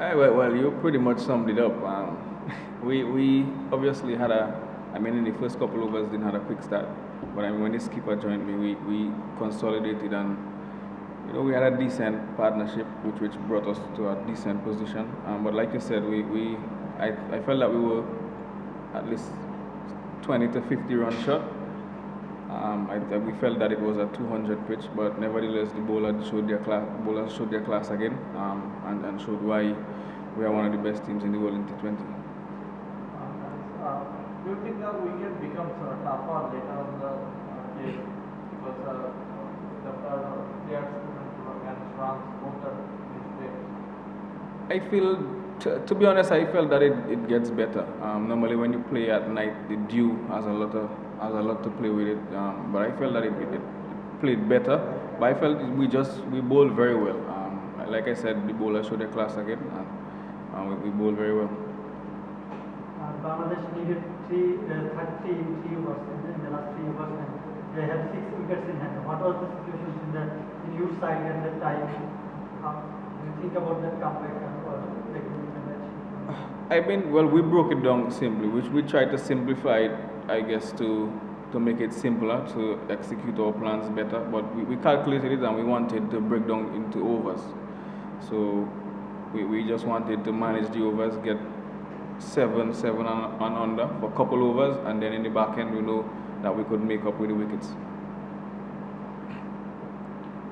Well, you pretty much summed it up. We obviously had in the first couple of overs didn't have a quick start, but when the skipper joined me, we consolidated and we had a decent partnership, which brought us to a decent position. But like you said, I felt that we were at least 20 to 50 run short. We felt that it was a 200 pitch, but nevertheless the bowlers showed their class again, and showed why we are one of the best teams in the world in T20. Do you think the wicket becomes tougher later on the game because the players can run both are mistakes? I feel, to be honest, I felt that it gets better. Normally, when you play at night, the dew has a lot to play with it. But I felt that it played better. But I felt we bowled very well. Like I said, the bowlers showed their class again, and we bowled very well. Bangladesh needed 33 in 3 overs in the last 3 overs, and they have 6 wickets in hand. What was the situation in your side at that time? Do you think about that comeback or taking the match? Well, we broke it down simply, which we tried to simplify it, I guess, to make it simpler, to execute our plans better. But we calculated it and we wanted to break down into overs. So we just wanted to manage the overs, get 7 and under for a couple overs, and then in the back end we know that we could make up with the wickets.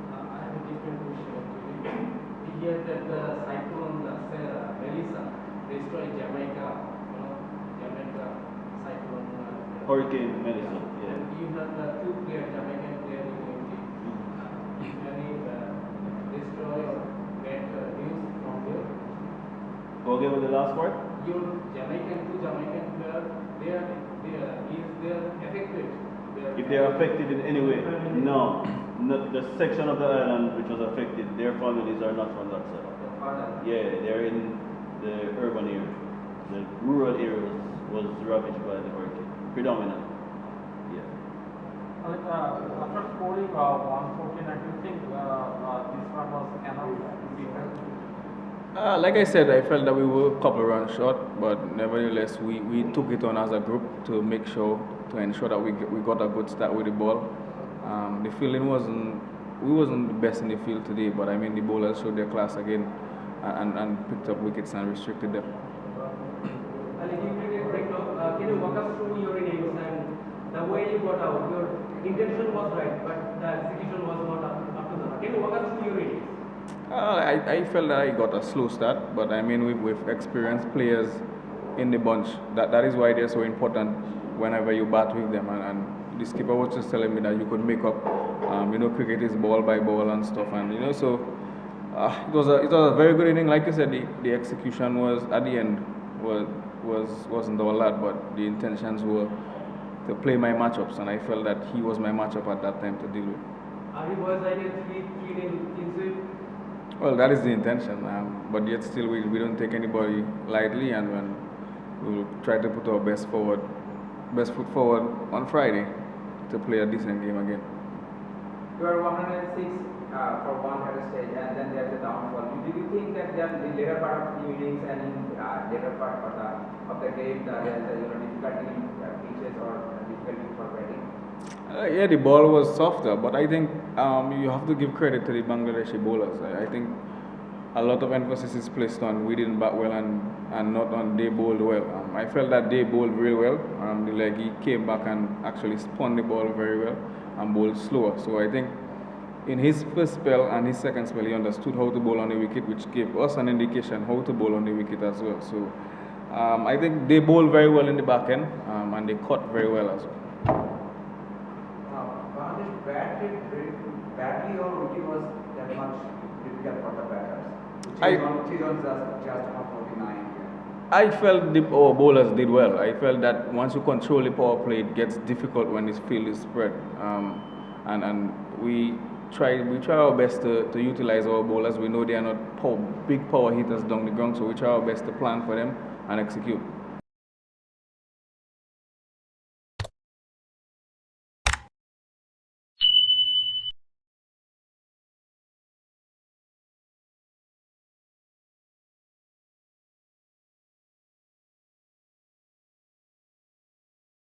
I have a different question. We hear that the cyclone Melissa destroyed Jamaica, Jamaica cyclone. Hurricane Melissa, yeah. And you have the 2 players, Jamaican player in your team. Any destroy or get news from there? Go again with the last part? Your two Jamaican players, is they affected? If they are affected in any way, no. Not the section of the island which was affected, their families are not from that side. Yeah, they're in the urban area. The rural areas was ravaged by the hurricane, predominantly. Yeah. After scoring 114, do you think this one was enough defense? Like I said, I felt that we were a couple runs short, but nevertheless, we took it on as a group to ensure that we got a good start with the ball. The fielding we wasn't the best in the field today, but the bowlers showed their class again and picked up wickets and restricted them. Can you walk us through your innings and the way you got out? Your intention was right, but the execution was not up to the mark. Can you walk us through your innings? I felt that I got a slow start, but with experienced players in the bunch, that is why they're so important whenever you bat with them. And the skipper was just telling me that you could make up, cricket is ball by ball and stuff, and so it was a very good inning. Like you said, the execution was at the end wasn't all that, but the intentions were to play my matchups, and I felt that he was my matchup at that time to deal with. Are you boys like a 3 in sweep? Well, that is the intention, but yet still we don't take anybody lightly, and we will try to put our best foot forward on Friday to play a decent game again. You are 106 for one at a stage, and then there's a downfall. Do you think that the later part of the innings and in later part of the game that there's a difficulty in pitches or difficulty for batting? Yeah, the ball was softer, but I think you have to give credit to the Bangladeshi bowlers. I think a lot of emphasis is placed on we didn't bat well and not on they bowled well. I felt that they bowled really well. The leggy came back and actually spun the ball very well and bowled slower. So I think in his first spell and his second spell, he understood how to bowl on the wicket, which gave us an indication how to bowl on the wicket as well. So I think they bowled very well in the back end and they caught very well as well. Bangladesh batted badly or it was that much difficult for the batters? Which is just on 49. I felt our bowlers did well. I felt that once you control the power play, it gets difficult when this field is spread. And we try our best to utilize our bowlers. We know they are not big power hitters down the ground, so we try our best to plan for them and execute.